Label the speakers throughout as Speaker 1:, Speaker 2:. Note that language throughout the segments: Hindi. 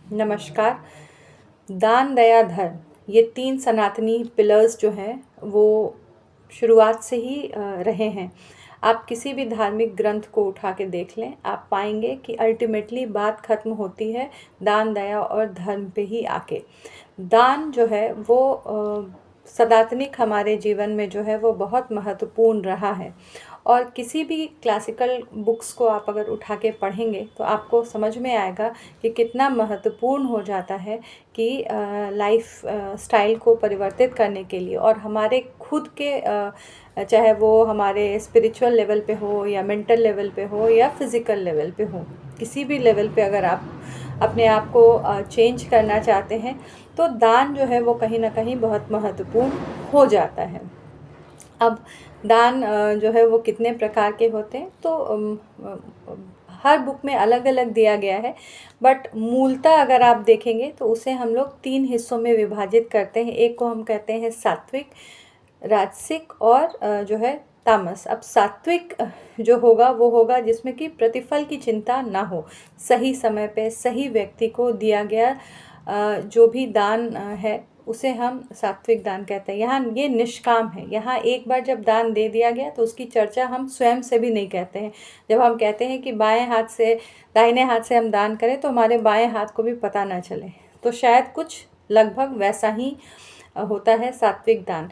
Speaker 1: नमस्कार। दान, दया, धर्म, ये 3 सनातनी पिलर्स जो हैं वो शुरुआत से ही रहे हैं। आप किसी भी धार्मिक ग्रंथ को उठा के देख लें, आप पाएँगे कि अल्टीमेटली बात ख़त्म होती है दान, दया और धर्म पे ही आके। दान जो है वो सदातनिक हमारे जीवन में जो है वो बहुत महत्वपूर्ण रहा है। और किसी भी क्लासिकल बुक्स को आप अगर उठा के पढ़ेंगे तो आपको समझ में आएगा कि कितना महत्वपूर्ण हो जाता है कि लाइफ स्टाइल को परिवर्तित करने के लिए और हमारे खुद के चाहे वो हमारे स्पिरिचुअल लेवल पे हो या मेंटल लेवल पे हो या फिज़िकल लेवल पे हो, किसी भी लेवल पे अगर आप अपने आप को चेंज करना चाहते हैं तो दान जो है वो कहीं ना कहीं बहुत महत्वपूर्ण हो जाता है। अब दान जो है वो कितने प्रकार के होते हैं तो हर बुक में अलग अलग दिया गया है, बट मूलतः अगर आप देखेंगे तो उसे हम लोग 3 हिस्सों में विभाजित करते हैं। एक को हम कहते हैं सात्विक, राजसिक और जो है तामस। अब सात्विक जो होगा वो होगा जिसमें कि प्रतिफल की चिंता ना हो, सही समय पे सही व्यक्ति को दिया गया जो भी दान है उसे हम सात्विक दान कहते हैं। यहाँ ये निष्काम है, यहाँ एक बार जब दान दे दिया गया तो उसकी चर्चा हम स्वयं से भी नहीं कहते हैं। जब हम कहते हैं कि बाएं हाथ से दाहिने हाथ से हम दान करें तो हमारे बाएं हाथ को भी पता ना चले, तो शायद कुछ लगभग वैसा ही होता है सात्विक दान।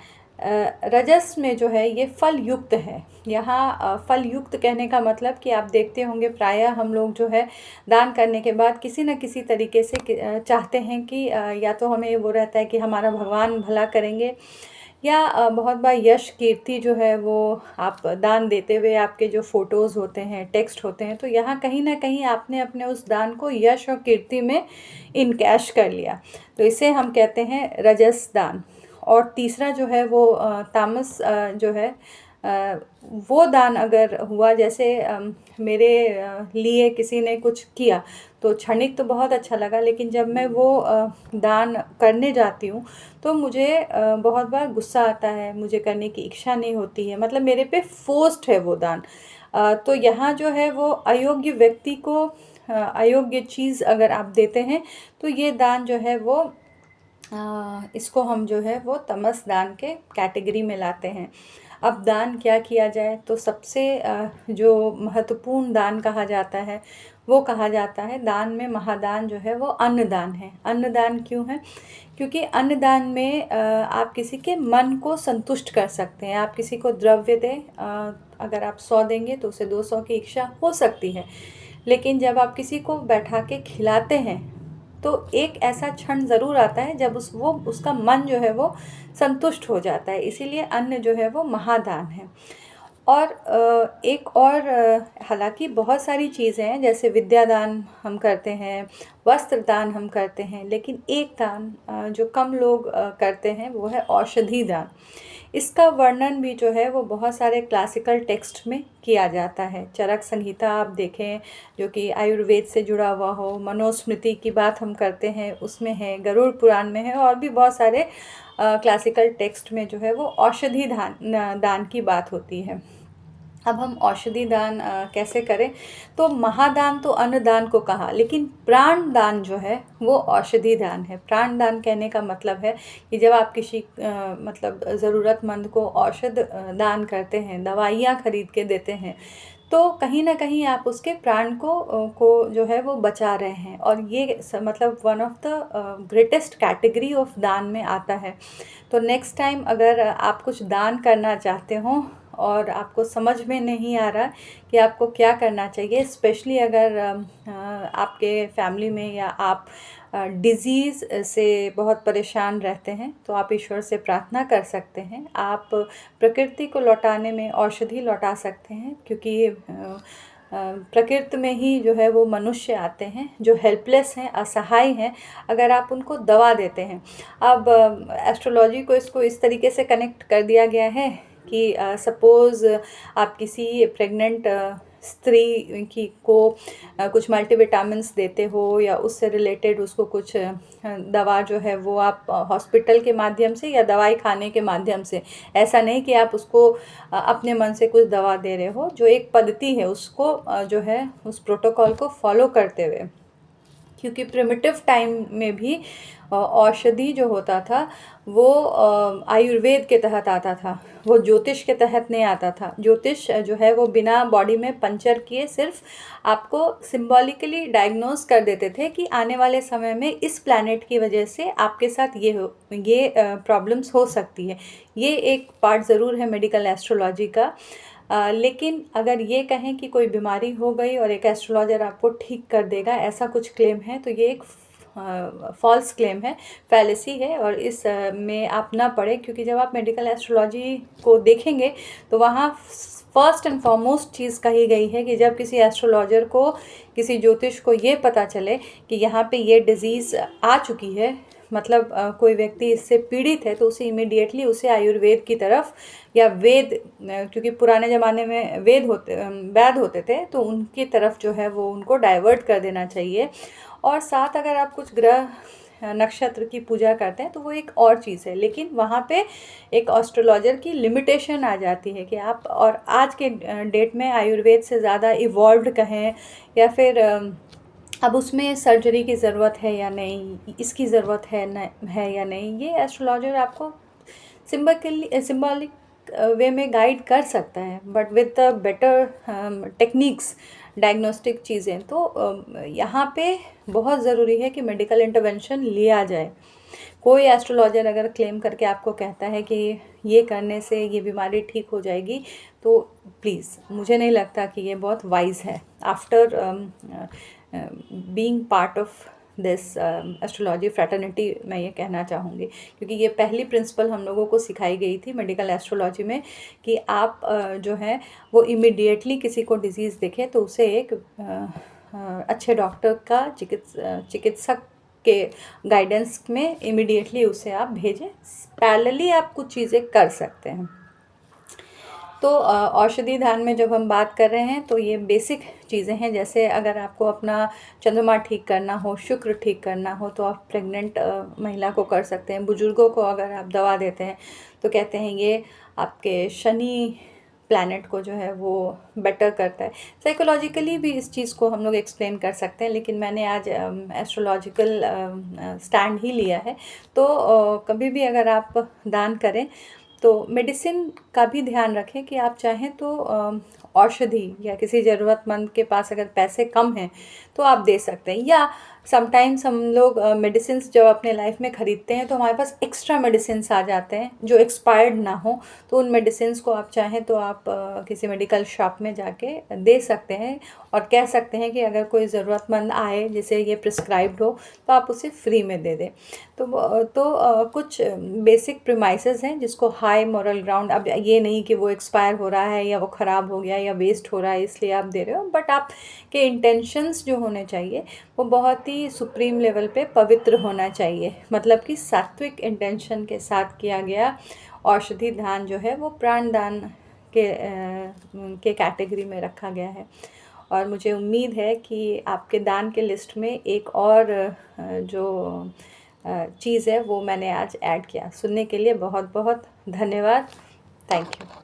Speaker 1: रजस में जो है ये फल युक्त है। यहाँ फल युक्त कहने का मतलब कि आप देखते होंगे प्रायः हम लोग जो है दान करने के बाद किसी न किसी तरीके से चाहते हैं कि या तो हमें वो रहता है कि हमारा भगवान भला करेंगे, या बहुत बार यश कीर्ति जो है वो आप दान देते हुए आपके जो फ़ोटोज़ होते हैं, टेक्स्ट होते हैं, तो यहाँ कहीं ना कहीं आपने अपने उस दान को यश और कीर्ति में इनकैश कर लिया, तो इसे हम कहते हैं रजस दान। और तीसरा जो है वो तामस जो है वो दान अगर हुआ, जैसे मेरे लिए किसी ने कुछ किया तो क्षणिक तो बहुत अच्छा लगा, लेकिन जब मैं वो दान करने जाती हूँ तो मुझे बहुत बार गुस्सा आता है, मुझे करने की इच्छा नहीं होती है, मतलब मेरे पे फोर्स्ड है वो दान। तो यहाँ जो है वो अयोग्य व्यक्ति को अयोग्य चीज़ अगर आप देते हैं तो ये दान जो है वो इसको हम जो है वो तमस दान के कैटेगरी में लाते हैं। अब दान क्या किया जाए, तो सबसे जो महत्वपूर्ण दान कहा जाता है वो कहा जाता है दान में महादान जो है वो अन्नदान है। अन्नदान क्यों है? क्योंकि अन्नदान में आप किसी के मन को संतुष्ट कर सकते हैं। आप किसी को द्रव्य दें, अगर आप 100 देंगे तो उसे 200 की इच्छा हो सकती है, लेकिन जब आप किसी को बैठा के खिलाते हैं तो एक ऐसा क्षण ज़रूर आता है जब उसका मन जो है वो संतुष्ट हो जाता है। इसीलिए अन्न जो है वो महादान है। और एक और हालांकि बहुत सारी चीज़ें हैं, जैसे विद्यादान हम करते हैं, वस्त्र दान हम करते हैं, लेकिन एक दान जो कम लोग करते हैं वो है औषधि दान। इसका वर्णन भी जो है वो बहुत सारे क्लासिकल टेक्स्ट में किया जाता है। चरक संहिता आप देखें जो कि आयुर्वेद से जुड़ा हुआ हो, मनुस्मृति की बात हम करते हैं उसमें है, गरुड़ पुराण में है, और भी बहुत सारे क्लासिकल टेक्स्ट में जो है वो औषधि दान की बात होती है। अब हम औषधि दान कैसे करें? तो महादान तो अन्नदान को कहा, लेकिन प्राण दान जो है वो औषधि दान है। प्राण दान कहने का मतलब है कि जब आप किसी मतलब ज़रूरतमंद को औषध दान करते हैं, दवाइयाँ खरीद के देते हैं, तो कहीं ना कहीं आप उसके प्राण को जो है वो बचा रहे हैं, और ये मतलब one of the greatest category of दान में आता है। तो नेक्स्ट टाइम अगर आप कुछ दान करना चाहते हो और आपको समझ में नहीं आ रहा कि आपको क्या करना चाहिए, स्पेशली अगर आपके फैमिली में या आप डिज़ीज़ से बहुत परेशान रहते हैं, तो आप ईश्वर से प्रार्थना कर सकते हैं। आप प्रकृति को लौटाने में औषधि लौटा सकते हैं, क्योंकि प्रकृति में ही जो है वो मनुष्य आते हैं जो हेल्पलेस हैं, असहाय हैं, अगर आप उनको दवा देते हैं। अब एस्ट्रोलॉजी को इसको इस तरीके से कनेक्ट कर दिया गया है कि सपोज़ आप किसी प्रेग्नेंट स्त्री को कुछ मल्टीविटामिन्स देते हो या उससे रिलेटेड उसको कुछ दवा जो है वो आप हॉस्पिटल के माध्यम से या दवाई खाने के माध्यम से, ऐसा नहीं कि आप उसको अपने मन से कुछ दवा दे रहे हो, जो एक पद्धति है उसको जो है उस प्रोटोकॉल को फॉलो करते हुए, क्योंकि प्रिमिटिव टाइम में भी औषधि जो होता था वो आयुर्वेद के तहत आता था, वो ज्योतिष के तहत नहीं आता था। ज्योतिष जो है वो बिना बॉडी में पंचर किए सिर्फ आपको सिंबॉलिकली डायग्नोज कर देते थे कि आने वाले समय में इस प्लैनेट की वजह से आपके साथ ये प्रॉब्लम्स हो सकती है। ये एक पार्ट ज़रूर है मेडिकल एस्ट्रोलॉजी का। लेकिन अगर ये कहें कि कोई बीमारी हो गई और एक एस्ट्रोलॉजर आपको ठीक कर देगा, ऐसा कुछ क्लेम है तो ये एक फॉल्स क्लेम है, फैलेसी है, और इस में आप ना पड़े। क्योंकि जब आप मेडिकल एस्ट्रोलॉजी को देखेंगे तो वहाँ फर्स्ट एंड फॉरमोस्ट चीज़ कही गई है कि जब किसी एस्ट्रोलॉजर को, किसी ज्योतिष को ये पता चले कि यहाँ पे ये डिज़ीज़ आ चुकी है, मतलब कोई व्यक्ति इससे पीड़ित है, तो उसे इमीडिएटली उसे आयुर्वेद की तरफ या वेद, क्योंकि पुराने ज़माने में वैद होते थे, तो उनकी तरफ जो है वो उनको डाइवर्ट कर देना चाहिए। और साथ अगर आप कुछ ग्रह नक्षत्र की पूजा करते हैं तो वो एक और चीज़ है, लेकिन वहाँ पे एक एस्ट्रोलॉजर की लिमिटेशन आ जाती है कि आप, और आज के डेट में आयुर्वेद से ज़्यादा इवॉल्व्ड कहें या फिर अब उसमें सर्जरी की ज़रूरत है या नहीं, इसकी ज़रूरत है या नहीं, ये एस्ट्रोलॉजर आपको सिंबॉलिक वे में गाइड कर सकता है, but with the better techniques, diagnostic चीज़ें। तो यहाँ पे बहुत ज़रूरी है कि मेडिकल इंटरवेंशन लिया जाए। कोई एस्ट्रोलॉजर अगर क्लेम करके आपको कहता है कि ये करने से ये बीमारी ठीक हो जाएगी, तो प्लीज़, मुझे नहीं लगता कि ये बहुत वाइज है। After being part of this astrology fraternity, मैं ये कहना चाहूँगी, क्योंकि ये पहली प्रिंसिपल हम लोगों को सिखाई गई थी मेडिकल एस्ट्रोलॉजी में कि आप जो है वो इमीडिएटली किसी को डिजीज़ दिखे तो उसे एक अच्छे डॉक्टर का, चिकित्सक के गाइडेंस में इमीडिएटली उसे आप भेजें। पैरेलली आप कुछ चीज़ें कर सकते हैं। तो औषधि ध्यान में जब हम बात कर रहे हैं तो ये बेसिक चीज़ें हैं। जैसे अगर आपको अपना चंद्रमा ठीक करना हो, शुक्र ठीक करना हो, तो आप प्रेग्नेंट महिला को कर सकते हैं। बुजुर्गों को अगर आप दवा देते हैं तो कहते हैं ये आपके शनि प्लैनेट को जो है वो बेटर करता है। साइकोलॉजिकली भी इस चीज़ को हम लोग एक्सप्लेन कर सकते हैं, लेकिन मैंने आज एस्ट्रोलॉजिकल स्टैंड ही लिया है। तो कभी भी अगर आप दान करें तो मेडिसिन का भी ध्यान रखें कि आप चाहें तो औषधि, या किसी ज़रूरतमंद के पास अगर पैसे कम हैं तो आप दे सकते हैं। या समटाइम्स हम लोग मेडिसिन्स जब अपने लाइफ में ख़रीदते हैं तो हमारे पास एक्स्ट्रा मेडिसिन्स आ जाते हैं जो एक्सपायर्ड ना हो, तो उन मेडिसिन्स को आप चाहें तो आप किसी मेडिकल शॉप में जाके दे सकते हैं और कह सकते हैं कि अगर कोई ज़रूरतमंद आए जिसे ये प्रिस्क्राइब्ड हो तो आप उसे फ्री में दे दें। तो कुछ बेसिक प्रीमाइसेस हैं जिसको हाई मॉरल ग्राउंड, अब ये नहीं कि वो एक्सपायर हो रहा है या वो ख़राब हो गया या वेस्ट हो रहा है इसलिए आप दे रहे हो, बट आपके इंटेंशंस जो होने चाहिए वो बहुत ही सुप्रीम लेवल पे पवित्र होना चाहिए। मतलब कि सात्विक इंटेंशन के साथ किया गया औषधि दान जो है वो प्राण दान के कैटेगरी में रखा गया है। और मुझे उम्मीद है कि आपके दान के लिस्ट में एक और जो चीज़ है वो मैंने आज ऐड किया। सुनने के लिए बहुत बहुत धन्यवाद। Thank you.